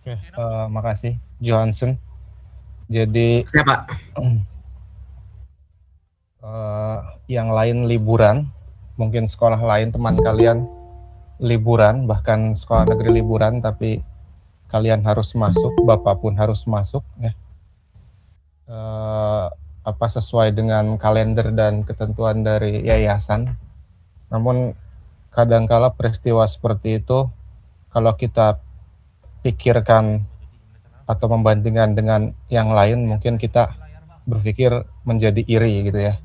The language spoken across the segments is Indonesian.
Oke, makasih Johnson. Jadi Siapa? yang lain liburan, mungkin sekolah lain teman kalian liburan, bahkan sekolah negeri liburan, tapi kalian harus masuk, bapak pun harus masuk, ya. Sesuai dengan kalender dan ketentuan dari yayasan. Namun kadangkala peristiwa seperti itu, kalau kita pikirkan atau membandingkan dengan yang lain, mungkin kita berpikir menjadi iri gitu ya.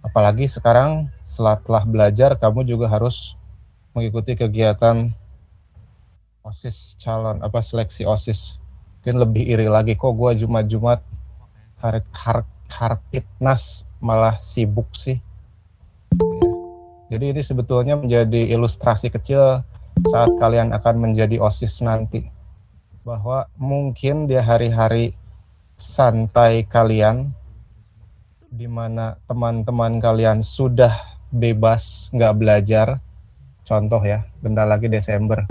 Apalagi sekarang setelah belajar, kamu juga harus mengikuti kegiatan OSIS seleksi OSIS. Mungkin lebih iri lagi, kok gue Jumat-Jumat harpitnas malah sibuk sih. Jadi ini sebetulnya menjadi ilustrasi kecil saat kalian akan menjadi OSIS nanti. Bahwa mungkin di hari-hari santai kalian, di mana teman-teman kalian sudah bebas nggak belajar, contoh ya, bentar lagi Desember.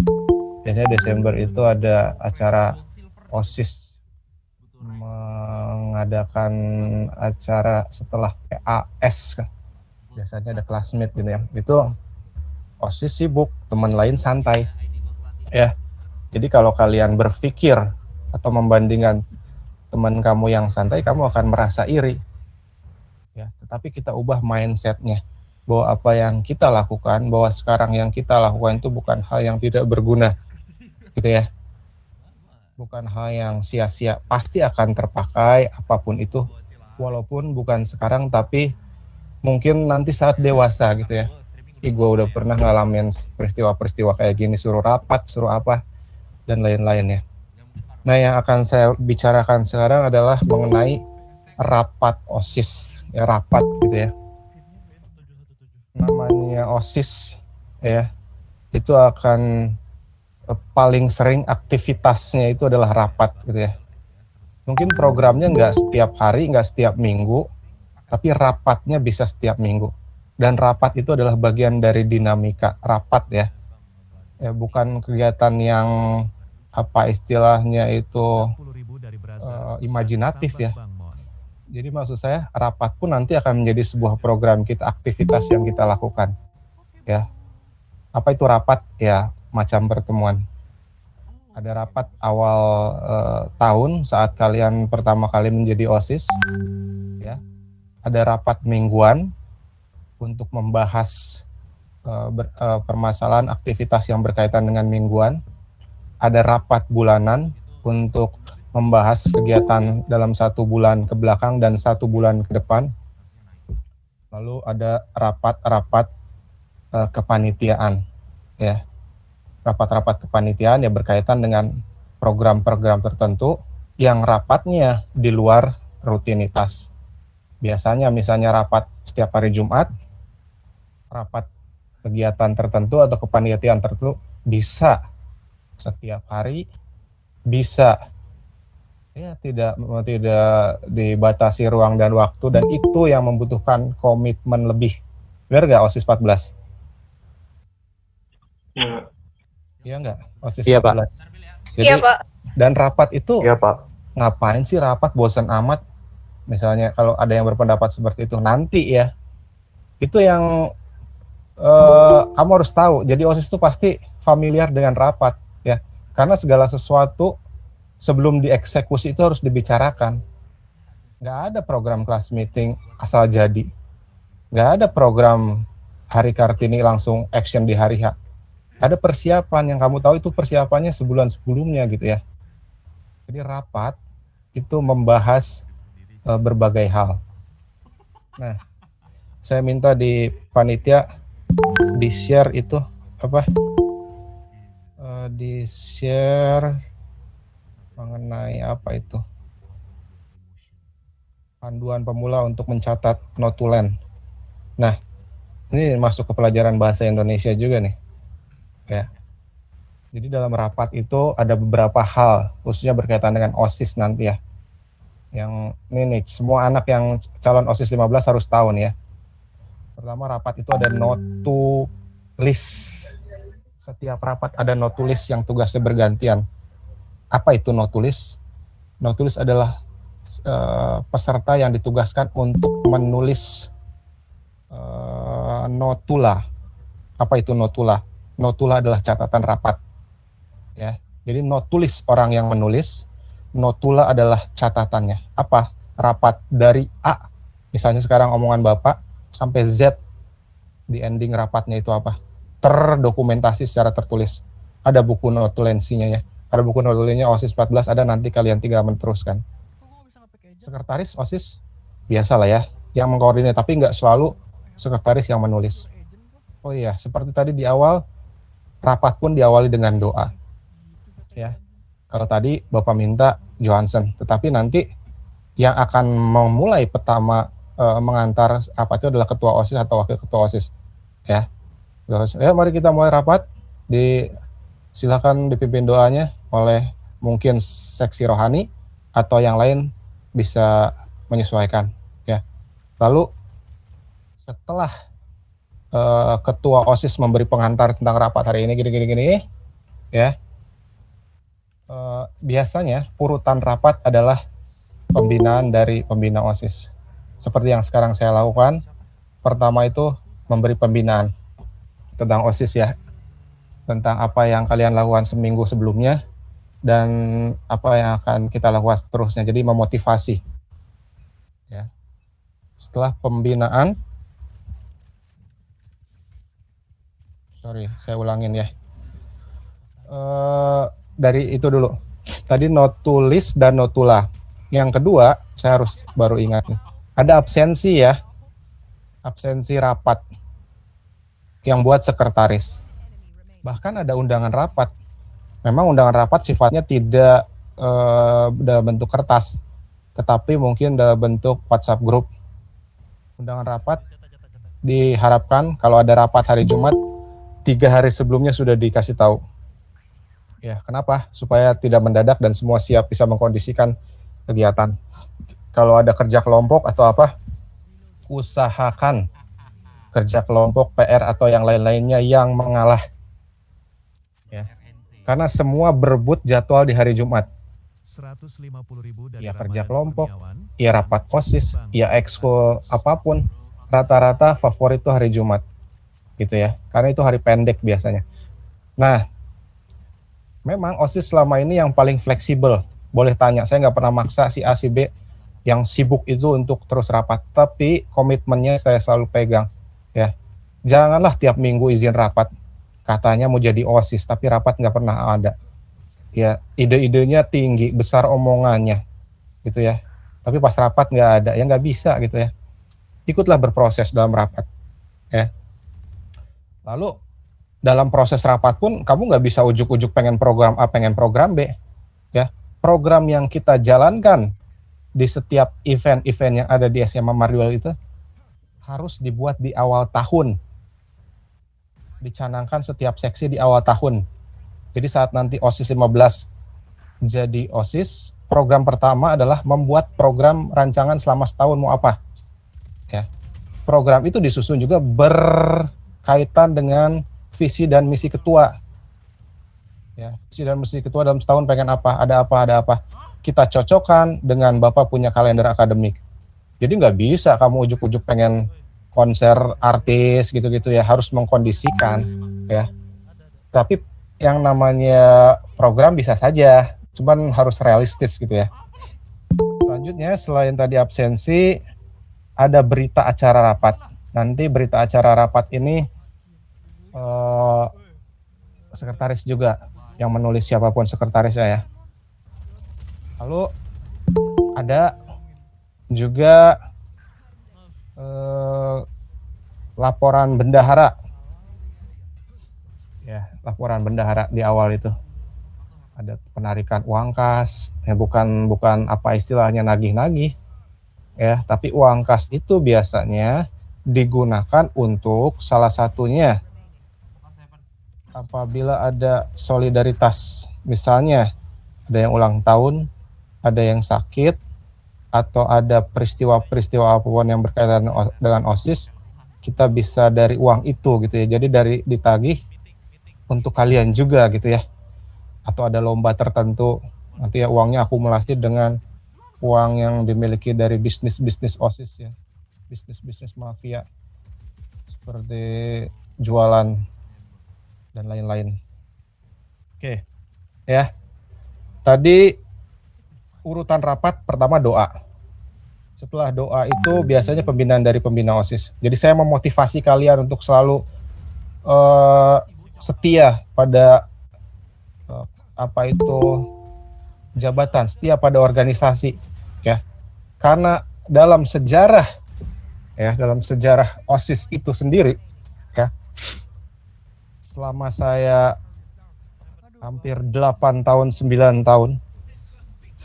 Biasanya Desember itu ada acara OSIS mengadakan acara setelah PAS, biasanya ada classmate gitu ya. Itu OSIS sibuk, teman lain santai. Ya. Jadi kalau kalian berpikir atau membandingkan teman kamu yang santai, kamu akan merasa iri. Ya, tetapi kita ubah mindsetnya bahwa apa yang kita lakukan, bahwa sekarang yang kita lakukan itu bukan hal yang tidak berguna, gitu ya. Bukan hal yang sia-sia, pasti akan terpakai apapun itu, walaupun bukan sekarang, tapi mungkin nanti saat dewasa gitu ya. Gue udah pernah ngalamin peristiwa-peristiwa kayak gini, suruh rapat, suruh apa, dan lain-lain ya. Nah, yang akan saya bicarakan sekarang adalah mengenai rapat OSIS, ya, rapat gitu ya. Namanya OSIS ya, itu akan paling sering aktivitasnya itu adalah rapat gitu ya. Mungkin programnya nggak setiap hari, nggak setiap minggu, tapi rapatnya bisa setiap minggu. Dan rapat itu adalah bagian dari dinamika rapat ya. Ya, bukan kegiatan yang apa istilahnya itu imajinatif ya. Jadi maksud saya rapat pun nanti akan menjadi sebuah program kita, aktivitas yang kita lakukan. Ya. Apa itu rapat? Ya, macam pertemuan. Ada rapat awal tahun saat kalian pertama kali menjadi OSIS. Ya. Ada rapat mingguan untuk membahas permasalahan aktivitas yang berkaitan dengan mingguan. Ada rapat bulanan untuk membahas kegiatan dalam 1 bulan ke belakang dan 1 bulan ke depan. Lalu ada rapat-rapat kepanitiaan, ya. Rapat-rapat kepanitiaan yang berkaitan dengan program-program tertentu yang rapatnya di luar rutinitas. Biasanya misalnya rapat setiap hari Jumat, rapat kegiatan tertentu atau kepanitiaan tertentu bisa setiap hari, bisa ya tidak dibatasi ruang dan waktu, dan itu yang membutuhkan komitmen lebih. Benar nggak OSIS 14? Iya nggak OSIS 14? Iya, Pak. Jadi, iya, Pak. Dan rapat itu Iya, Pak. ngapain sih rapat, bosan amat? Misalnya kalau ada yang berpendapat seperti itu, nanti ya itu yang kamu harus tahu. Jadi OSIS itu pasti familiar dengan rapat ya, karena segala sesuatu sebelum dieksekusi itu harus dibicarakan. Nggak ada program class meeting asal jadi. Nggak ada program hari Kartini langsung action di hari H. Ada persiapan yang kamu tahu, itu persiapannya sebulan sebelumnya gitu ya. Jadi rapat itu membahas berbagai hal. Nah, saya minta di panitia di-share itu apa? Di-share mengenai apa itu? Panduan pemula untuk mencatat notulen. Nah, ini masuk ke pelajaran bahasa Indonesia juga nih. Ya. Jadi dalam rapat itu ada beberapa hal, khususnya berkaitan dengan OSIS nanti ya. Yang ini nih, semua anak yang calon OSIS 15 harus tahu nih ya. Pertama, rapat itu ada notulis. Setiap rapat ada notulis yang tugasnya bergantian. Apa itu notulis? Notulis adalah peserta yang ditugaskan untuk menulis notula. Apa itu notula? Notula adalah catatan rapat. Ya, jadi notulis orang yang menulis, notula adalah catatannya. Apa? Rapat dari A. Misalnya sekarang omongan Bapak sampai Z di ending rapatnya itu apa? Terdokumentasi secara tertulis. Ada buku notulensinya ya. Ada buku notulensinya OSIS 14 ada, nanti kalian tinggal meneruskan. Sekretaris OSIS biasa lah ya, yang mengkoordinir, tapi nggak selalu sekretaris yang menulis. Oh iya, seperti tadi di awal, rapat pun diawali dengan doa. Ya, kalau tadi Bapak minta Johansen, tetapi nanti yang akan memulai pertama mengantar apa itu adalah ketua OSIS atau wakil ketua OSIS. Ya, mari kita mulai rapat. Silakan dipimpin doanya oleh mungkin seksi rohani atau yang lain bisa menyesuaikan. Ya, lalu setelah ketua OSIS memberi pengantar tentang rapat hari ini gini, ya. Biasanya urutan rapat adalah pembinaan dari pembina OSIS. Seperti yang sekarang saya lakukan, pertama itu memberi pembinaan tentang OSIS ya, tentang apa yang kalian lakukan seminggu sebelumnya dan apa yang akan kita lakukan seterusnya. Jadi memotivasi. Ya. Setelah pembinaan, saya ulangin ya. Dari itu dulu. Tadi notulis dan notula. Yang kedua, saya harus baru ingat nih. Ada absensi ya. Absensi rapat yang buat sekretaris. Bahkan ada undangan rapat. Memang undangan rapat sifatnya tidak dalam bentuk kertas, tetapi mungkin dalam bentuk WhatsApp group. Undangan rapat diharapkan kalau ada rapat hari Jumat, 3 hari sebelumnya sudah dikasih tahu. Ya, kenapa? Supaya tidak mendadak dan semua siap bisa mengkondisikan kegiatan. Kalau ada kerja kelompok atau apa, usahakan kerja kelompok, PR atau yang lain-lainnya yang mengalah. Ya. Karena semua berebut jadwal di hari Jumat. 150.000 dari ya kerja kelompok, ya rapat OSIS, ya ekskul apapun, rata-rata favorit itu hari Jumat. Gitu ya. Karena itu hari pendek biasanya. Nah, memang OSIS selama ini yang paling fleksibel. Boleh tanya, saya nggak pernah maksa si A, si B yang sibuk itu untuk terus rapat. Tapi komitmennya saya selalu pegang. Ya, janganlah tiap minggu izin rapat. Katanya mau jadi OSIS, tapi rapat nggak pernah ada. Ya, ide-idenya tinggi, besar omongannya. Gitu ya. Tapi pas rapat nggak ada, ya nggak bisa gitu ya. Ikutlah berproses dalam rapat. Ya. Lalu, dalam proses rapat pun kamu nggak bisa ujuk-ujuk pengen program A, pengen program B. Ya, program yang kita jalankan di setiap event-event yang ada di SMA Marduel itu harus dibuat di awal tahun. Dicanangkan setiap seksi di awal tahun. Jadi saat nanti OSIS 15 jadi OSIS, program pertama adalah membuat program rancangan selama setahun mau apa. Ya. Program itu disusun juga berkaitan dengan visi dan misi ketua. Ya, visi dan misi ketua dalam setahun pengen apa, ada apa. Kita cocokkan dengan Bapak punya kalender akademik. Jadi nggak bisa kamu ujuk-ujuk pengen konser artis gitu-gitu ya, harus mengkondisikan ya. Tapi yang namanya program bisa saja, cuman harus realistis gitu ya. Selanjutnya selain tadi absensi, ada berita acara rapat. Nanti berita acara rapat ini sekretaris juga yang menulis, siapapun sekretarisnya ya. Lalu ada juga laporan bendahara. Ya, laporan bendahara di awal itu. Ada penarikan uang kas, bukan apa istilahnya nagih-nagih. Ya, tapi uang kas itu biasanya digunakan untuk salah satunya apabila ada solidaritas, misalnya ada yang ulang tahun, ada yang sakit, atau ada peristiwa-peristiwa apapun yang berkaitan dengan OSIS, kita bisa dari uang itu gitu ya. Jadi dari ditagih untuk kalian juga gitu ya. Atau ada lomba tertentu, nanti ya uangnya akumulasi dengan uang yang dimiliki dari bisnis-bisnis OSIS ya, bisnis-bisnis mafia seperti jualan dan lain-lain. Oke, ya. Tadi urutan rapat pertama doa. Setelah doa itu biasanya pembinaan dari pembina OSIS. Jadi saya memotivasi kalian untuk selalu setia pada apa itu jabatan, setia pada organisasi, ya. Karena dalam sejarah OSIS itu sendiri, ya, selama saya hampir 8 tahun, 9 tahun,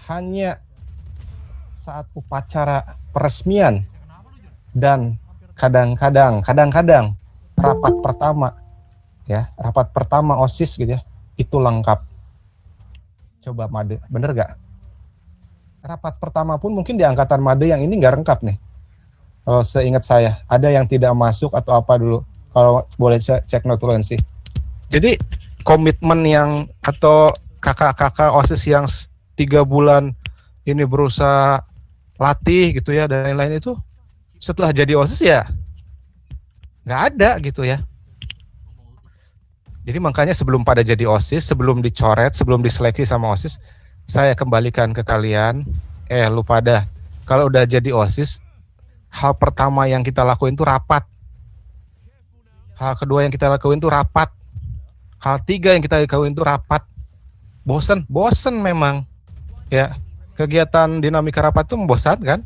hanya saat upacara peresmian dan kadang-kadang rapat pertama OSIS gitu ya, itu lengkap. Coba Made, bener gak? Rapat pertama pun mungkin di angkatan Made yang ini nggak lengkap nih. Kalau seingat saya, ada yang tidak masuk atau apa dulu. Kalau boleh cek notulensi. Jadi komitmen yang atau kakak-kakak OSIS yang 3 bulan ini berusaha latih gitu ya dan lain-lain itu setelah jadi OSIS ya nggak ada gitu ya. Jadi makanya sebelum pada jadi OSIS, sebelum dicoret, sebelum diseleksi sama OSIS, saya kembalikan ke kalian, lu pada kalau udah jadi OSIS, hal pertama yang kita lakuin itu rapat. Hal kedua yang kita lakuin itu rapat. Hal tiga yang kita lakuin itu rapat. Bosen memang. Ya, kegiatan dinamika rapat itu membosankan.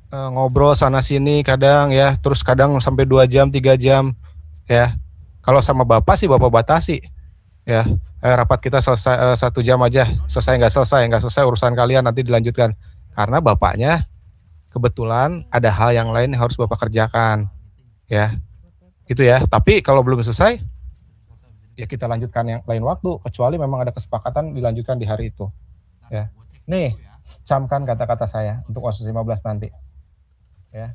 Ngobrol sana sini kadang ya, terus kadang sampai 2 jam, 3 jam ya. Kalau sama bapak sih bapak batasi ya, rapat kita selesai 1 jam aja, selesai nggak selesai urusan kalian nanti dilanjutkan, karena bapaknya kebetulan ada hal yang lain yang harus bapak kerjakan ya, gitu ya. Tapi kalau belum selesai ya kita lanjutkan yang lain waktu, kecuali memang ada kesepakatan dilanjutkan di hari itu ya. Nih, camkan kata-kata saya untuk OSIS 15 nanti ya.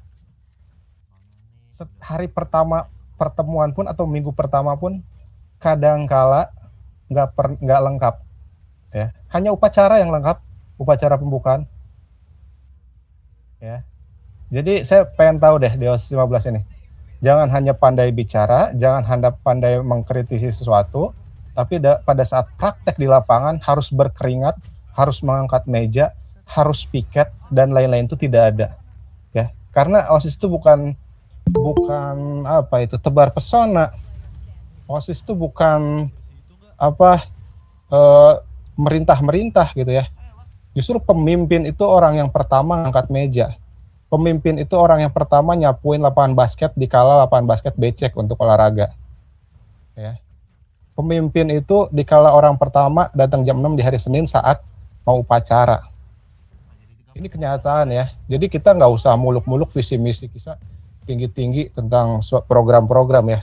Hari pertama pertemuan pun atau minggu pertama pun kadangkala nggak lengkap ya, hanya upacara yang lengkap, upacara pembukaan ya. Jadi saya pengen tahu deh di OSIS 15 ini, jangan hanya pandai bicara, jangan hanya pandai mengkritisi sesuatu, tapi pada saat praktek di lapangan harus berkeringat, harus mengangkat meja, harus piket dan lain-lain itu tidak ada ya. Karena OSIS itu bukan apa itu tebar pesona. OSIS itu bukan apa merintah gitu ya. Justru pemimpin itu orang yang pertama ngangkat meja. Pemimpin itu orang yang pertama nyapuin lapangan basket di kala lapangan basket becek untuk olahraga. Ya. Pemimpin itu di kala orang pertama datang jam 6 di hari Senin saat mau upacara. Ini kenyataan ya. Jadi kita nggak usah muluk-muluk visi misi kita tinggi-tinggi tentang program-program ya.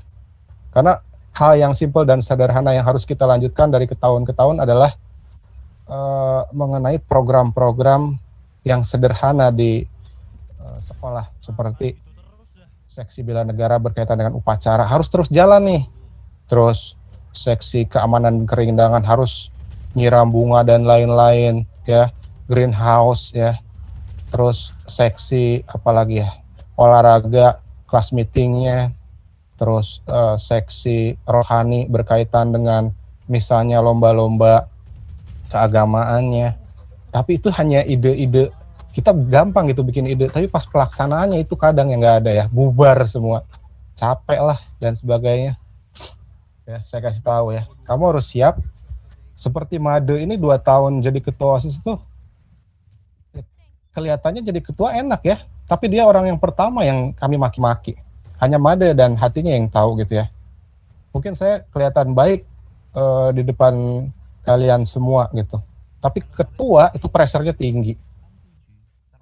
Karena hal yang simpel dan sederhana yang harus kita lanjutkan dari tahun ke tahun adalah mengenai program-program yang sederhana di sekolah, seperti seksi bela negara berkaitan dengan upacara harus terus jalan nih. Terus seksi keamanan kerindangan harus nyiram bunga dan lain-lain ya, greenhouse ya. Terus seksi apalagi ya, olahraga, kelas meetingnya, terus seksi rohani berkaitan dengan misalnya lomba-lomba keagamaannya. Tapi itu hanya ide-ide, kita gampang gitu bikin ide, tapi pas pelaksanaannya itu kadang yang nggak ada ya, bubar semua, capek lah dan sebagainya. Ya, saya kasih tahu ya, kamu harus siap. Seperti Made ini 2 tahun jadi ketua OSIS tuh, kelihatannya jadi ketua enak ya, tapi dia orang yang pertama yang kami maki-maki. Hanya Made dan hatinya yang tahu gitu ya. Mungkin saya kelihatan baik di depan kalian semua gitu. Tapi ketua itu pressure-nya tinggi.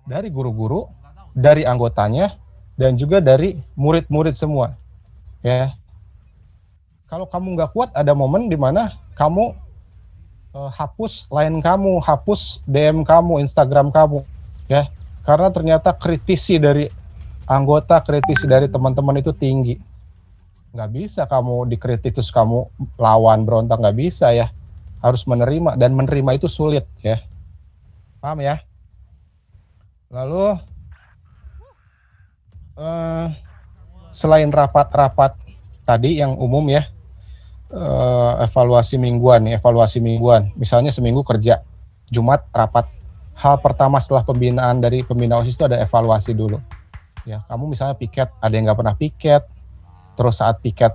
Dari guru-guru, dari anggotanya, dan juga dari murid-murid semua. Ya. Kalau kamu nggak kuat, ada momen di mana kamu hapus line kamu, hapus DM kamu, Instagram kamu. Ya, karena ternyata kritisi dari anggota, kritisi dari teman-teman itu tinggi. Nggak bisa kamu dikritik terus kamu lawan berontak, nggak bisa ya. harus menerima, dan menerima itu sulit ya. Paham ya? Lalu selain rapat-rapat tadi yang umum ya, evaluasi mingguan. Misalnya seminggu kerja, Jumat rapat. Hal pertama setelah pembinaan dari pembina OSIS itu ada evaluasi dulu. Ya, kamu misalnya piket, ada yang nggak pernah piket, terus saat piket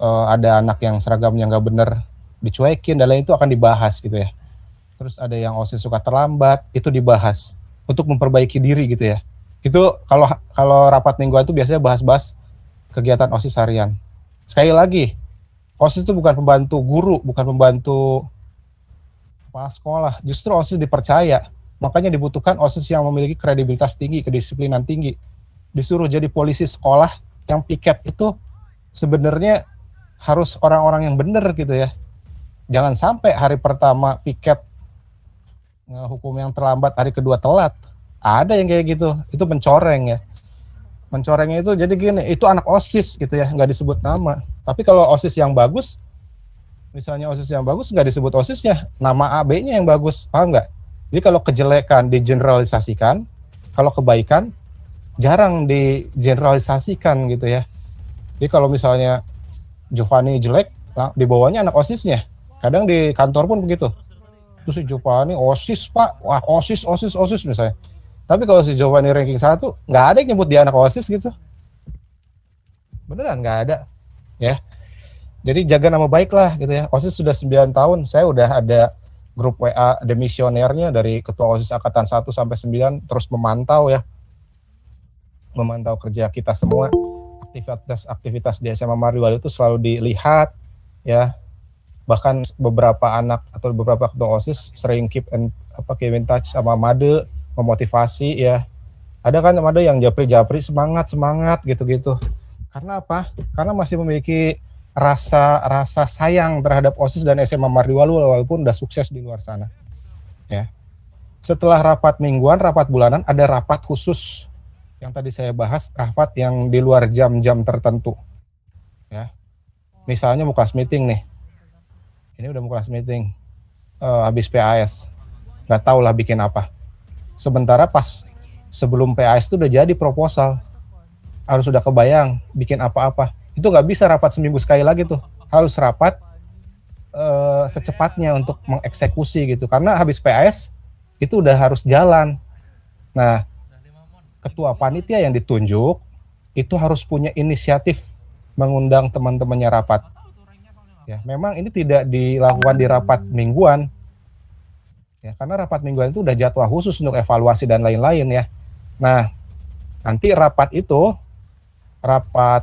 ada anak yang seragamnya nggak bener, dicuekin, dan lain itu akan dibahas gitu ya. Terus ada yang OSIS suka terlambat, itu dibahas untuk memperbaiki diri gitu ya. Itu kalau rapat mingguan itu biasanya bahas-bahas kegiatan OSIS harian. Sekali lagi, OSIS itu bukan pembantu guru, bukan pembantu kepala sekolah. Justru OSIS dipercaya. Makanya dibutuhkan OSIS yang memiliki kredibilitas tinggi, kedisiplinan tinggi. Disuruh jadi polisi sekolah yang piket itu sebenarnya harus orang-orang yang benar gitu ya. Jangan sampai hari pertama piket hukum yang terlambat, hari kedua telat. Ada yang kayak gitu. Itu mencoreng ya. Mencorengnya itu jadi gini, itu anak OSIS gitu ya, nggak disebut nama. Tapi kalau OSIS yang bagus, misalnya OSIS yang bagus nggak disebut OSISnya, nama AB-nya yang bagus, paham nggak? Jadi kalau kejelekan digeneralisasikan, kalau kebaikan jarang digeneralisasikan gitu ya. Jadi kalau misalnya Giovanni jelek, nah, di bawahnya anak OSISnya. Kadang di kantor pun begitu. Terus si Giovanni OSIS pak, wah OSIS misalnya. Tapi kalau si Giovanni ranking 1, nggak ada yang nyebut dia anak OSIS gitu. Beneran nggak ada. Ya. Jadi jaga nama baik lah gitu ya. OSIS sudah 9 tahun, saya udah ada grup WA demisionernya dari ketua OSIS angkatan 1 sampai 9, terus memantau ya. Memantau kerja kita semua. Aktivitas di SMA Mardiwali itu selalu dilihat ya. Bahkan beberapa anak atau beberapa ketua OSIS sering keep in touch sama Made, memotivasi ya. Ada kan Made yang japri semangat gitu-gitu. Karena apa? Karena masih memiliki rasa sayang terhadap OSIS dan SMA Mardiwali walaupun udah sukses di luar sana. Ya. Setelah rapat mingguan, rapat bulanan, ada rapat khusus yang tadi saya bahas, rapat yang di luar jam-jam tertentu. Ya. Misalnya mukas meeting nih. Ini udah mukas meeting. Habis PAS. Nggak tahu lah bikin apa. Sementara pas sebelum PAS itu udah jadi proposal. Harus udah kebayang bikin apa-apa. Itu nggak bisa rapat seminggu sekali lagi tuh. Harus rapat secepatnya untuk mengeksekusi gitu. Karena habis PAS itu udah harus jalan. Nah, ketua panitia yang ditunjuk itu harus punya inisiatif mengundang teman-temannya rapat. Ya, memang ini tidak dilakukan di rapat mingguan. Ya, karena rapat mingguan itu udah jadwal khusus untuk evaluasi dan lain-lain ya. Nah, nanti rapat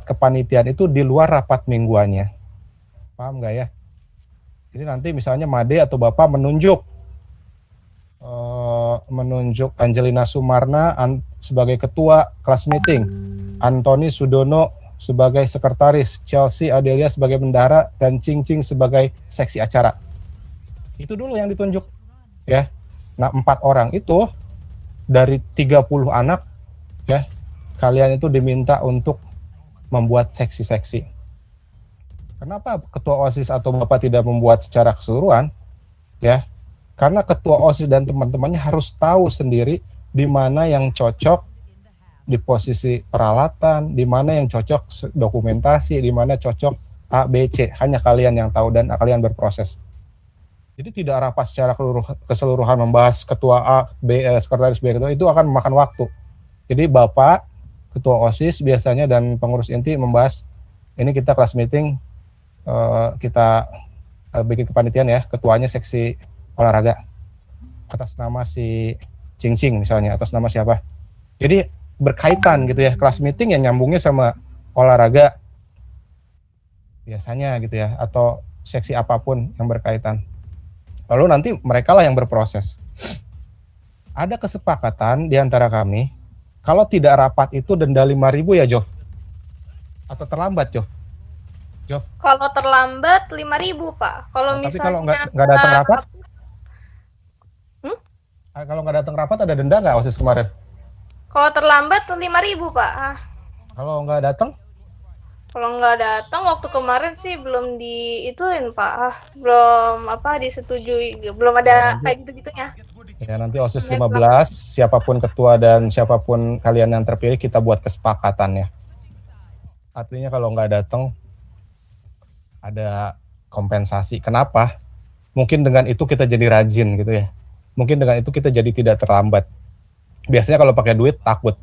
kepanitiaan itu di luar rapat mingguannya. Paham nggak ya? Jadi nanti misalnya Made atau Bapak menunjuk Angelina Sumarna sebagai ketua kelas meeting, Antoni Sudono sebagai sekretaris, Chelsea Adelia sebagai bendahara, dan Cing Cing sebagai seksi acara. Itu dulu yang ditunjuk. Ya. Nah, 4 orang itu dari 30 anak ya, kalian itu diminta untuk membuat seksi-seksi. Kenapa ketua OSIS atau Bapak tidak membuat secara keseluruhan? Ya. Karena ketua OSIS dan teman-temannya harus tahu sendiri di mana yang cocok di posisi peralatan, di mana yang cocok dokumentasi, di mana cocok A, B, C. Hanya kalian yang tahu dan kalian berproses. Jadi tidak rapat secara keseluruhan membahas ketua A, B, sekretaris B, itu akan memakan waktu. Jadi Bapak, ketua OSIS biasanya dan pengurus inti membahas, ini kita kelas meeting, kita bikin kepanitiaan ya, ketuanya seksi olahraga atas nama si Cing Cing misalnya, atas nama siapa. Jadi berkaitan gitu ya, kelas meeting yang nyambungnya sama olahraga biasanya gitu ya, atau seksi apapun yang berkaitan. Lalu nanti mereka lah yang berproses. Ada kesepakatan di antara kami, kalau tidak rapat itu denda 5.000 ya Jov? Atau terlambat Jov? Kalau terlambat 5.000 Pak. Kalau Tapi misalnya kalau nggak datang rapat? Kalau nggak datang rapat ada denda nggak OSIS kemarin? Kalau terlambat 5.000 Pak. Kalau nggak datang? Kalau nggak datang waktu kemarin sih belum diituin Pak, belum disetujui, belum ada kayak gitu-gitunya. Ya nanti OSIS 15, siapapun ketua dan siapapun kalian yang terpilih kita buat kesepakatan ya. Artinya kalau nggak datang ada kompensasi. Kenapa? Mungkin dengan itu kita jadi rajin gitu ya. Mungkin dengan itu kita jadi tidak terlambat. Biasanya kalau pakai duit takut.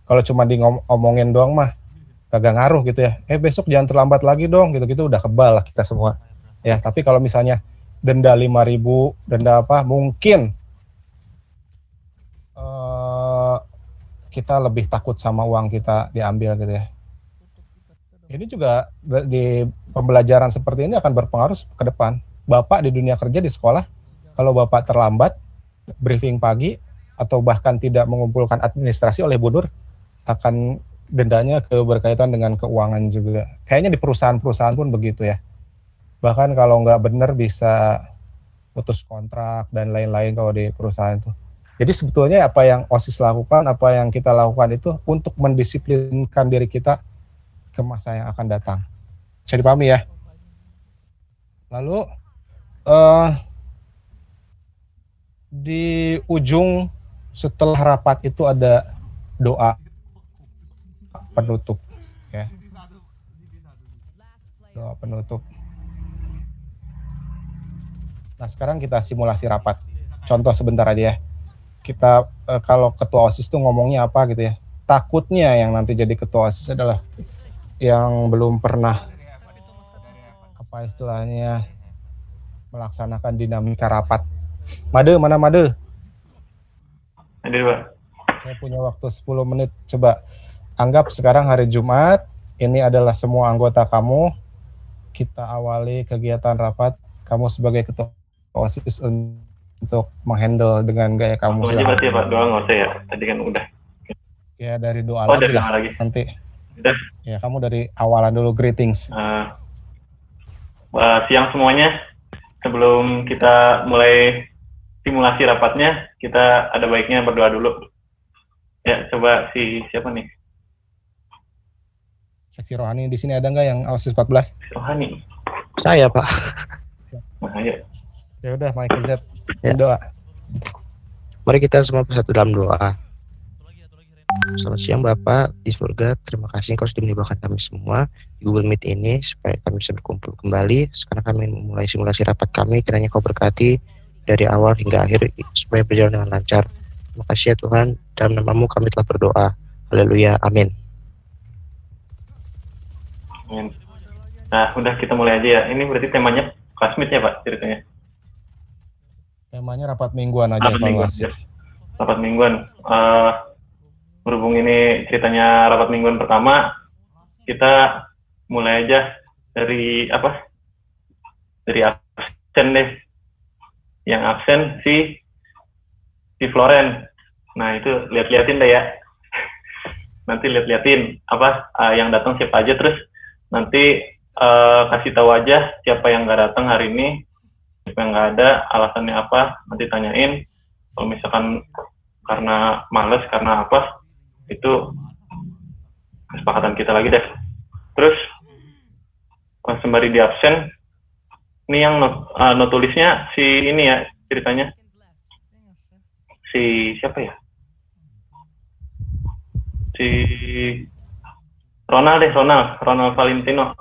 Kalau cuma ngomongin doang mah kagak ngaruh gitu ya. Besok jangan terlambat lagi dong gitu-gitu udah kebal lah kita semua. Ya, tapi kalau misalnya denda 5.000, denda apa? Mungkin kita lebih takut sama uang kita diambil gitu ya. Ini juga di pembelajaran seperti ini akan berpengaruh ke depan. Bapak di dunia kerja di sekolah, kalau Bapak terlambat briefing pagi atau bahkan tidak mengumpulkan administrasi oleh Bu Nur, akan dendanya berkaitan dengan keuangan juga. Kayaknya di perusahaan-perusahaan pun begitu ya. Bahkan kalau nggak benar bisa putus kontrak dan lain-lain kalau di perusahaan itu. Jadi sebetulnya apa yang OSIS lakukan, apa yang kita lakukan itu untuk mendisiplinkan diri kita ke masa yang akan datang. Bisa dipahami ya? Lalu di ujung setelah rapat itu ada doa penutup ya. Doa penutup. Nah, sekarang kita simulasi rapat. Contoh sebentar aja ya. Kita kalau ketua OSIS tuh ngomongnya apa gitu ya. Takutnya yang nanti jadi ketua OSIS adalah yang belum pernah apa istilahnya melaksanakan dinamika rapat. Made, mana Made? Ada, Pak. Saya punya waktu 10 menit. Coba anggap sekarang hari Jumat, ini adalah semua anggota kamu. Kita awali kegiatan rapat. Kamu sebagai ketua OSIS untuk menghandle dengan gaya kamu. Langsung aja berarti ya Pak, doa nggak usah ya. Tadi kan udah. Ya dari doa Oh, lagi dari lah. doa lagi. Nanti. Udah. Ya kamu dari awalan dulu, greetings. Siang semuanya. Sebelum kita mulai simulasi rapatnya, kita ada baiknya berdoa dulu. Ya, coba siapa nih? Seksi Rohani di sini ada nggak yang OSIS 14? Rohani. Saya, Pak. Nah, ya. Ya udah, Mike Z. Ya. Doa. Mari kita semua bersatu dalam doa. Selamat siang Bapak di surga. Terima kasih Engkau sudah melibatkan kami semua di Google Meet ini supaya kami bisa berkumpul kembali. Sekarang kami memulai simulasi rapat kami. Kiranya Kau berkati dari awal hingga akhir supaya berjalan dengan lancar. Terima kasih ya Tuhan. Dalam nama-Mu kami telah berdoa. Haleluya. Amin. Amin. Nah, udah kita mulai aja ya. Ini berarti temanya classmate ya Pak ceritanya. Temanya rapat mingguan aja, evaluasi. Rapat mingguan. Berhubung ini ceritanya rapat mingguan pertama, kita mulai aja dari apa? Dari absen deh. Yang absen si Floren. Nah itu lihat-liatin deh ya. Nanti lihat-liatin apa yang datang siapa aja, terus nanti kasih tahu aja siapa yang nggak datang hari ini, siapa yang nggak ada, alasannya apa, nanti tanyain. Kalau misalkan karena males, karena apa, itu kesepakatan kita lagi deh. Terus sembari di absen, ini yang not tulisnya si ini ya ceritanya, si siapa ya? Si Ronald Valentino.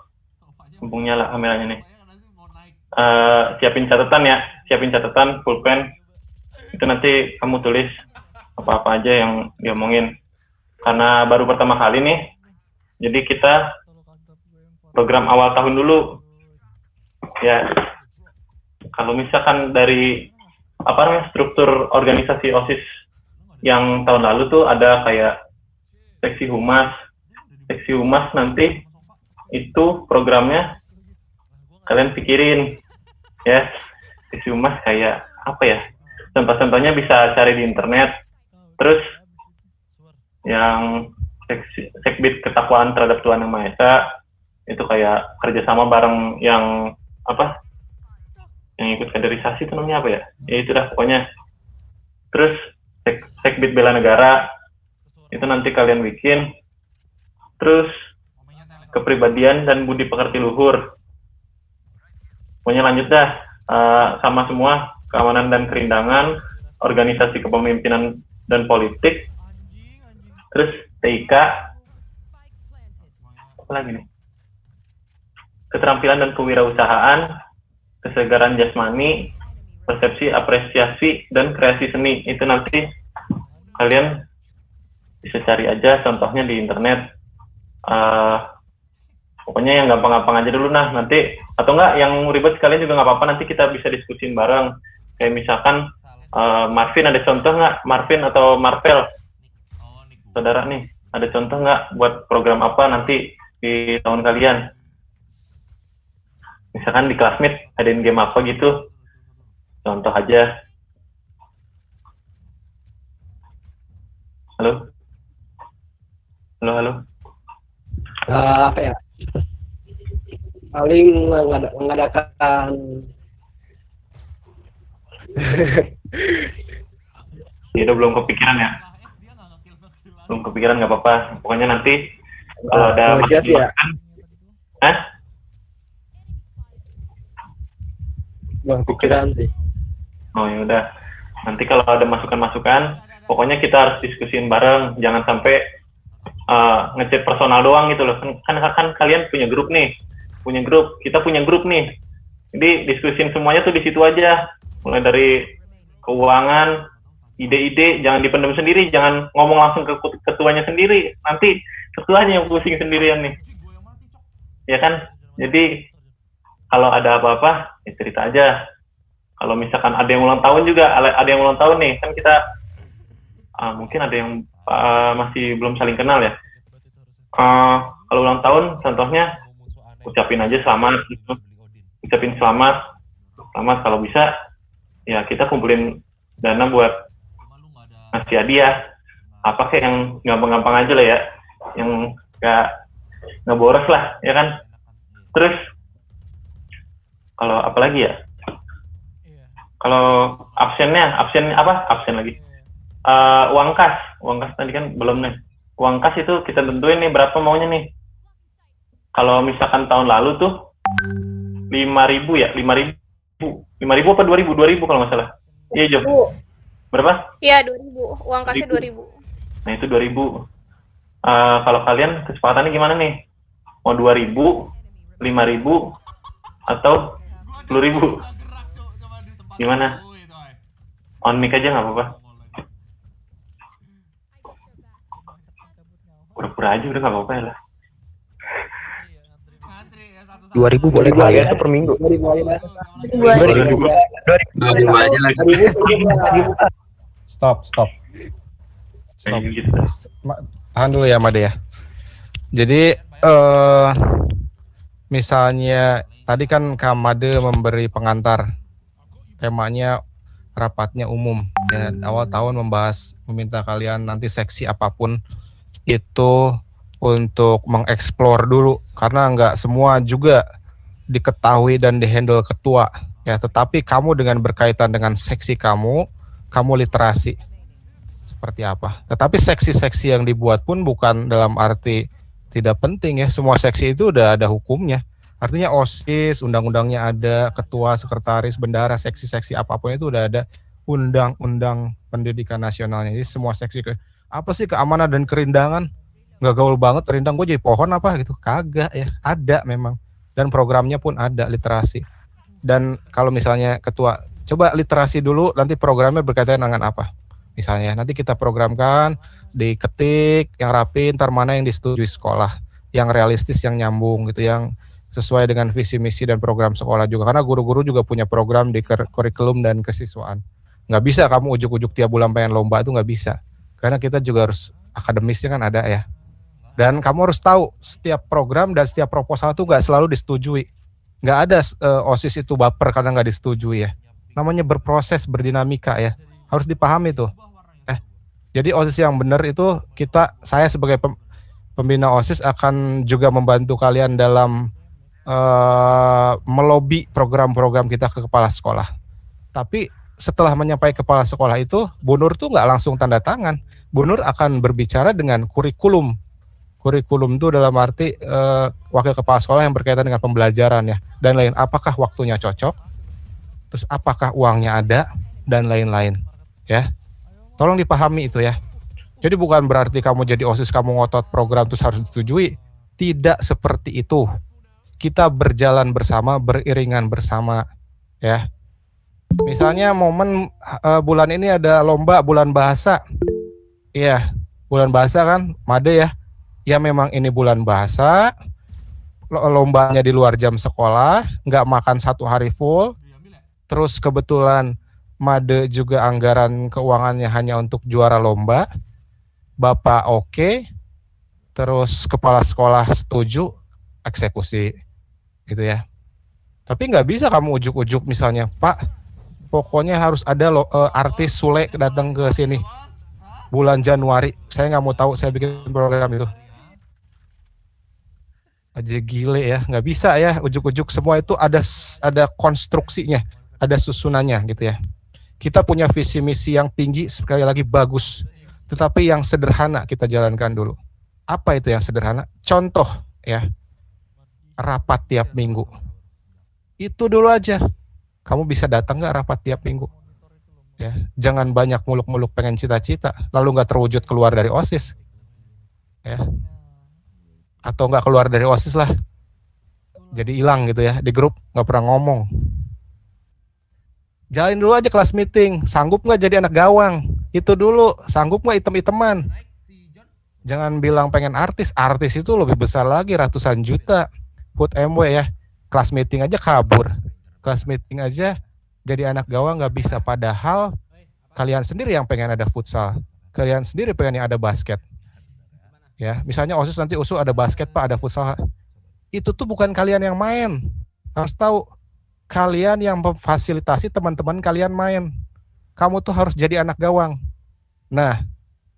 Mumpung nyala kameranya nih. Siapin catatan, pulpen. Itu nanti kamu tulis apa-apa aja yang diomongin. Karena baru pertama kali nih, jadi kita program awal tahun dulu. Ya, kalau misalkan dari struktur organisasi OSIS yang tahun lalu tuh ada kayak seksi humas nanti itu programnya kalian pikirin ya. Seksi humas kayak apa ya, contoh-contohnya bisa cari di internet. Terus yang sekbid ketakwaan terhadap Tuhan Yang Maha Esa itu kayak kerjasama bareng yang apa, yang ikut kaderisasi itu namanya apa ya, ya itu dah pokoknya. Terus sekbid bela negara itu nanti kalian bikin. Terus kepribadian dan budi pekerti luhur. Pokoknya lanjut dah, sama semua, keamanan dan kerindangan, organisasi kepemimpinan dan politik, terus TIK, apa lagi nih? Keterampilan dan kewirausahaan, kesegaran jasmani, persepsi, apresiasi, dan kreasi seni. Itu nanti kalian bisa cari aja contohnya di internet. Pokoknya yang gampang-gampang aja dulu nah, nanti atau enggak yang ribet sekalian juga nggak apa-apa, nanti kita bisa diskusin bareng. Kayak misalkan Marvin ada contoh nggak, Marvin atau Marvel, saudara nih, ada contoh nggak buat program apa nanti di tahun kalian? Misalkan di Classmate adain game apa gitu, contoh aja. Halo? Halo? Apa ya? Paling mengadakan Ya udah belum kepikiran ya? Belum kepikiran nggak apa-apa. Pokoknya nanti kalau ada masukan, Bang pikiran sih. Oh ya udah. Nanti kalau ada masukan-masukan, pokoknya kita harus diskusin bareng. Jangan sampai ngechat personal doang gitu loh. Kan kalian punya grup nih. Kita punya grup nih. Jadi diskusin semuanya tuh di situ aja. Mulai dari keuangan, ide-ide, jangan dipendam sendiri, jangan ngomong langsung ke ketuanya sendiri. Nanti ketuanya yang pusing sendirian nih. Ya kan? Jadi kalau ada apa-apa, ya cerita aja. Kalau misalkan ada yang ulang tahun juga, ada yang ulang tahun nih, kan kita mungkin ada yang masih belum saling kenal ya. Kalau ulang tahun, contohnya ucapin aja selamat gitu. Ucapin selamat kalau bisa ya kita kumpulin dana buat ngasih hadiah. Apa kayak yang gampang-gampang aja lah ya, yang nggak boros lah ya kan. Terus kalau apa lagi ya? Kalau absen lagi. Uang kas tadi kan belum nih. Uang kas itu kita tentuin nih berapa maunya nih. Kalau misalkan tahun lalu tuh 5.000 ya, 5.000 apa 2.000 kalau nggak salah. Iya Jo. Berapa? Iya 2.000, uang kasnya 2.000. Nah itu 2.000. Kalau kalian kesepakatannya gimana nih? Mau 2.000, 5.000, atau 10.000? Gimana? On mic aja nggak apa-apa. Pura-pura aja udah nggak apa-apa ya lah. 2.000 boleh kali ya. Per minggu. 2.000 aja lagi. Stop. Kayak gitu. Tahan dulu ya Made ya. Jadi misalnya tadi kan Kak Made memberi pengantar, temanya rapatnya umum ya, awal tahun meminta kalian nanti seksi apapun itu untuk mengeksplor dulu, karena nggak semua juga diketahui dan dihandle ketua ya, tetapi kamu dengan berkaitan dengan seksi kamu literasi seperti apa. Tetapi seksi-seksi yang dibuat pun bukan dalam arti tidak penting ya, semua seksi itu udah ada hukumnya. Artinya OSIS, undang-undangnya ada, ketua, sekretaris, bendara, seksi-seksi apapun itu udah ada undang-undang pendidikan nasionalnya. Jadi semua seksi apa sih keamanan dan kerindangan? Nggak gaul banget, rindang gue jadi pohon apa gitu, kagak ya, ada memang, dan programnya pun ada literasi. Dan kalau misalnya ketua coba literasi dulu, nanti programnya berkaitan dengan apa misalnya, nanti kita programkan, diketik yang rapi, ntar mana yang disetujui sekolah, yang realistis, yang nyambung gitu, yang sesuai dengan visi misi dan program sekolah juga, karena guru-guru juga punya program di kurikulum dan kesiswaan. Nggak bisa kamu ujuk-ujuk tiap bulan pengen lomba, itu nggak bisa, karena kita juga harus akademisnya kan ada ya. Dan kamu harus tahu setiap program dan setiap proposal itu nggak selalu disetujui. Nggak ada OSIS itu baper karena nggak disetujui ya. Namanya berproses, berdinamika ya. Harus dipahami tuh. Jadi OSIS yang benar itu saya sebagai pembina OSIS akan juga membantu kalian dalam melobi program-program kita ke kepala sekolah. Tapi setelah menyampaikan kepala sekolah itu, Bu Nur tuh nggak langsung tanda tangan. Bu Nur akan berbicara dengan kurikulum Kurikulum itu dalam arti wakil kepala sekolah yang berkaitan dengan pembelajaran ya, dan lain. Apakah waktunya cocok? Terus apakah uangnya ada dan lain-lain ya. Tolong dipahami itu ya. Jadi bukan berarti kamu jadi OSIS kamu ngotot program terus harus disetujui. Tidak seperti itu. Kita berjalan bersama, beriringan bersama ya. Misalnya momen bulan ini ada lomba bulan bahasa. Iya, bulan bahasa kan, Made ya. Ya memang ini bulan bahasa, lombanya di luar jam sekolah, nggak makan 1 hari full, terus kebetulan Made juga anggaran keuangannya hanya untuk juara lomba, Bapak oke, terus kepala sekolah setuju, eksekusi, gitu ya. Tapi nggak bisa kamu ujuk-ujuk misalnya, Pak, pokoknya harus ada artis Sule datang ke sini bulan Januari, saya nggak mau tahu, saya bikin program itu. Aja gile ya, nggak bisa ya ujuk-ujuk, semua itu ada konstruksinya, ada susunannya gitu ya. Kita punya visi misi yang tinggi, sekali lagi bagus, tetapi yang sederhana kita jalankan dulu. Apa itu yang sederhana? Contoh ya, rapat tiap minggu. Itu dulu aja. Kamu bisa datang nggak rapat tiap minggu? Ya, jangan banyak muluk-muluk pengen cita-cita, lalu nggak terwujud keluar dari OSIS. Ya. Atau nggak keluar dari OSIS lah, jadi hilang gitu ya, di grup nggak pernah ngomong. Jalin dulu aja kelas meeting, sanggup nggak jadi anak gawang, itu dulu, sanggup nggak item-iteman. Jangan bilang pengen artis itu lebih besar lagi, ratusan juta, put MW ya, kelas meeting aja kabur, kelas meeting aja jadi anak gawang nggak bisa, padahal kalian sendiri yang pengen ada futsal, kalian sendiri pengen yang ada basket. Ya, misalnya OSIS nanti usul ada basket Pak, ada futsal. Itu tuh bukan kalian yang main. Harus tahu, kalian yang memfasilitasi teman-teman kalian main. Kamu tuh harus jadi anak gawang. Nah,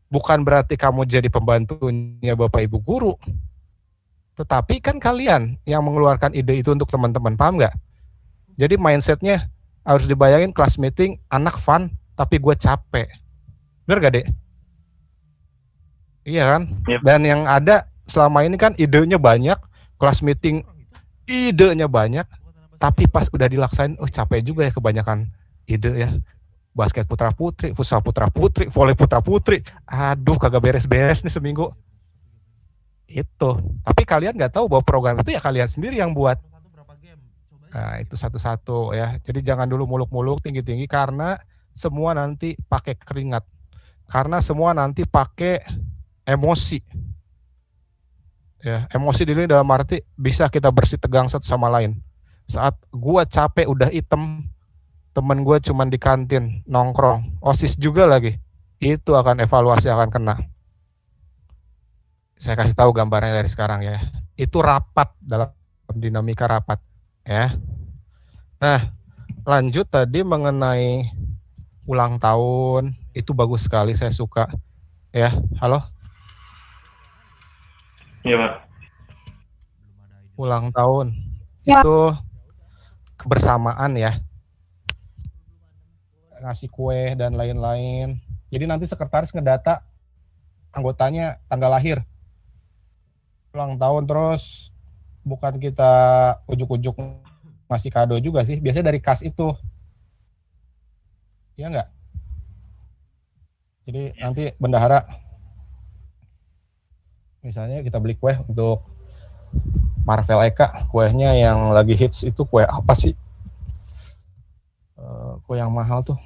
bukan berarti kamu jadi pembantunya Bapak Ibu guru. Tetapi kan kalian yang mengeluarkan ide itu untuk teman-teman, paham nggak? Jadi mindsetnya harus dibayangin kelas meeting, anak fun, tapi gue capek. Bener gak, Dek? Iya kan? Yep. Dan yang ada selama ini kan idenya banyak, kelas meeting idenya banyak, tapi pas udah dilaksain, capek juga ya, kebanyakan ide ya. Basket putra putri, futsal putra putri, volley putra putri, aduh kagak beres-beres nih seminggu. Itu. Tapi kalian nggak tahu bahwa program itu ya kalian sendiri yang buat. Nah, itu satu-satu ya. Jadi jangan dulu muluk-muluk tinggi-tinggi, karena semua nanti pakai keringat. Karena semua nanti pakai emosi. Ya, emosi dulu dalam arti bisa kita bersih tegang satu sama lain. Saat gua capek udah item, temen gua cuman di kantin nongkrong, OSIS juga lagi, itu akan evaluasi akan kena. Saya kasih tahu gambarnya dari sekarang ya. Itu rapat, dalam dinamika rapat ya. Nah, lanjut tadi mengenai ulang tahun, itu bagus sekali, saya suka ya. Halo? Iya Pak. Ulang tahun Ya. itu kebersamaan ya, ngasih kue dan lain-lain. Jadi nanti sekretaris ngedata anggotanya tanggal lahir, ulang tahun, terus bukan kita ujuk-ujuk ngasih kado juga sih, biasanya dari kas itu, ya enggak? Jadi nanti bendahara misalnya kita beli kue untuk Marvel Eka, kuenya yang lagi hits itu kue apa sih? Kue yang mahal tuh,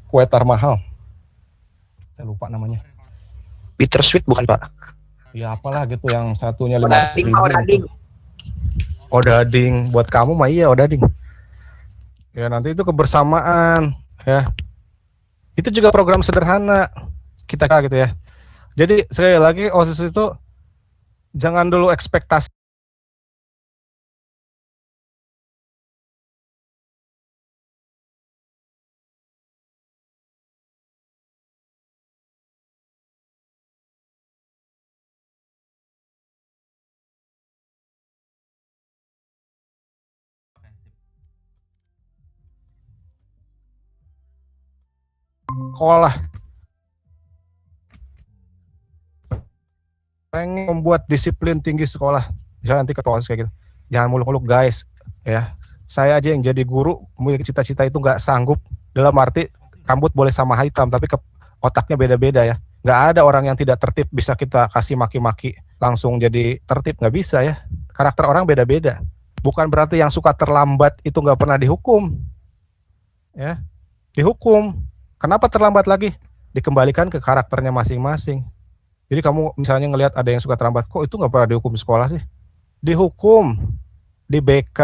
kue termahal, saya lupa namanya. Bittersweet bukan Pak? Ya apalah gitu, yang satunya 500.000. Odading. Odading buat kamu mah iya odading. Ya nanti itu kebersamaan ya. Itu juga program sederhana kita gitu ya. Jadi sekali lagi OSIS itu jangan dulu ekspektasi sekolah. pengen membuat disiplin tinggi sekolah, misalnya nanti ketua OSIS kayak gitu, jangan muluk-muluk guys, ya. Saya aja yang jadi guru, memiliki cita-cita itu nggak sanggup, dalam arti rambut boleh sama hitam, tapi otaknya beda-beda ya. Nggak ada orang yang tidak tertib bisa kita kasih maki-maki langsung jadi tertib, nggak bisa ya. Karakter orang beda-beda. Bukan berarti yang suka terlambat itu nggak pernah dihukum, ya. Dihukum. Kenapa terlambat lagi? Dikembalikan ke karakternya masing-masing. Jadi kamu misalnya ngelihat ada yang suka terlambat, kok itu nggak pernah dihukum di sekolah sih? Dihukum, di BK,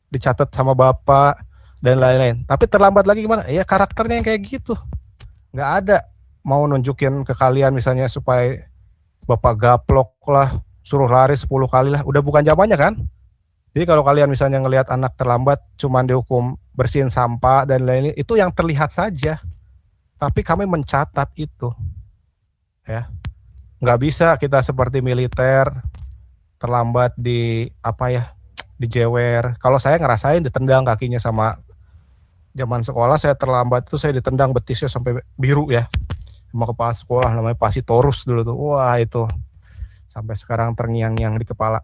dicatat sama bapak, dan lain-lain. Tapi terlambat lagi gimana? Ya karakternya yang kayak gitu. Nggak ada mau nunjukin ke kalian misalnya supaya bapak gaplok lah, suruh lari 10 kali lah. Udah bukan zamannya kan? Jadi kalau kalian misalnya ngelihat anak terlambat, cuman dihukum bersihin sampah dan lain-lain, itu yang terlihat saja. Tapi kami mencatat itu. Ya. Nggak bisa kita seperti militer terlambat di dijewer. Kalau saya ngerasain ditendang kakinya sama zaman sekolah, saya terlambat itu saya ditendang betisnya sampai biru ya, sama kepala sekolah namanya Pasitorus dulu tuh. Wah itu sampai sekarang terngiang-ngiang di kepala.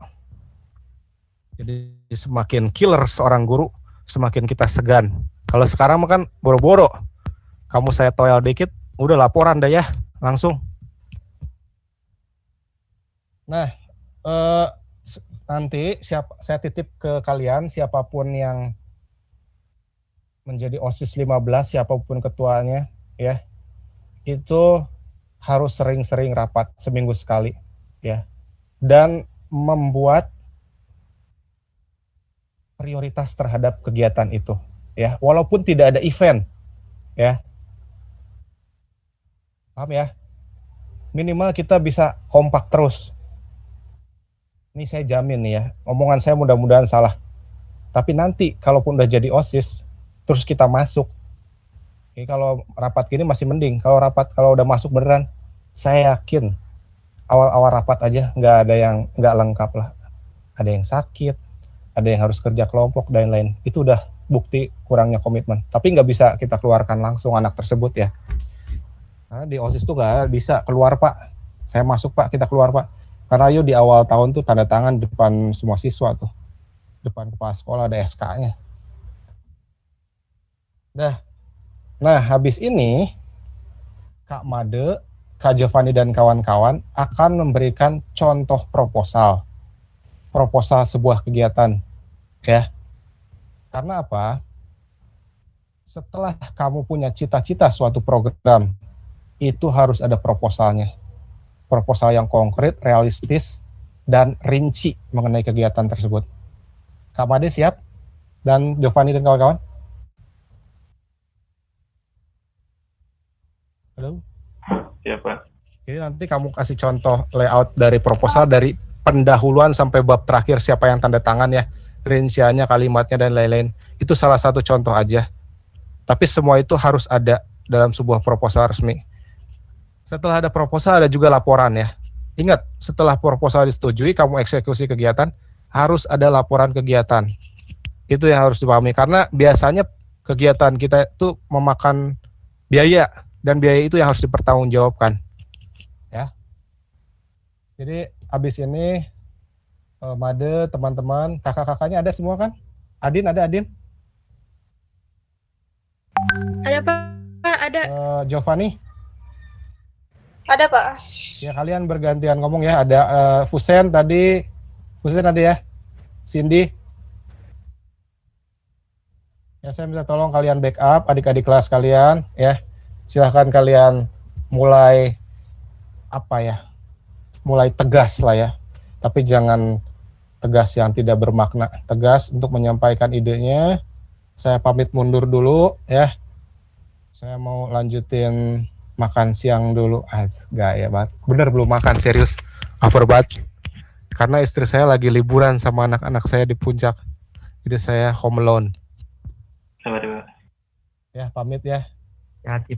Jadi semakin killer seorang guru, semakin kita segan. Kalau sekarang kan boro-boro, kamu saya toel dikit, udah laporan dah ya langsung. Nah, nanti saya titip ke kalian, siapapun yang menjadi OSIS 15, siapapun ketuanya, ya, itu harus sering-sering rapat seminggu sekali, ya, dan membuat prioritas terhadap kegiatan itu, ya, walaupun tidak ada event, ya, paham ya? Minimal kita bisa kompak terus. Ini saya jamin nih ya, omongan saya mudah-mudahan salah. Tapi nanti kalaupun udah jadi OSIS, terus kita masuk. Ini kalau rapat gini masih mending. Kalau udah masuk beneran, saya yakin awal-awal rapat aja nggak ada yang nggak lengkap lah. Ada yang sakit, ada yang harus kerja kelompok dan lain. Itu udah bukti kurangnya komitmen. Tapi nggak bisa kita keluarkan langsung anak tersebut ya. Karena di OSIS tuh nggak bisa keluar pak. Saya masuk pak, kita keluar pak. Karena di awal tahun tuh tanda tangan depan semua siswa tuh. Depan kepala sekolah ada SK-nya. Nah, habis ini Kak Made, Kak Giovanni dan kawan-kawan akan memberikan contoh proposal. Proposal sebuah kegiatan. Ya. Karena apa? Setelah kamu punya cita-cita suatu program, itu harus ada proposalnya. Proposal yang konkret, realistis, dan rinci mengenai kegiatan tersebut. Kak Made siap? Dan Giovanni dan kawan-kawan? Halo? Siap, Pak. Jadi nanti kamu kasih contoh layout dari proposal, dari pendahuluan sampai bab terakhir, siapa yang tanda tangan ya, rinciannya, kalimatnya, dan lain-lain. Itu salah satu contoh aja. Tapi semua itu harus ada dalam sebuah proposal resmi. Setelah ada proposal, ada juga laporan ya. Ingat, setelah proposal disetujui, kamu eksekusi kegiatan, harus ada laporan kegiatan. Itu yang harus dipahami. Karena biasanya kegiatan kita itu memakan biaya, dan biaya itu yang harus dipertanggungjawabkan. Ya. Jadi, habis ini, Made, teman-teman, kakak-kakaknya ada semua kan? Adin, ada Adin? Ada Pak, ada. Giovanni? Ada Pak. Ya kalian bergantian ngomong ya. Ada Fusen tadi. Fusen ada ya. Cindy. Ya saya minta tolong kalian backup adik-adik kelas kalian ya. Silahkan kalian mulai mulai tegas lah ya. Tapi jangan tegas yang tidak bermakna. Tegas untuk menyampaikan idenya. Saya pamit mundur dulu ya. Saya mau lanjutin makan siang dulu. Gaya banget. Bener belum makan, serius. Over banget. Karena istri saya lagi liburan sama anak-anak saya di puncak. Jadi saya home alone. Sabar, Pak. Ya, pamit ya. Hati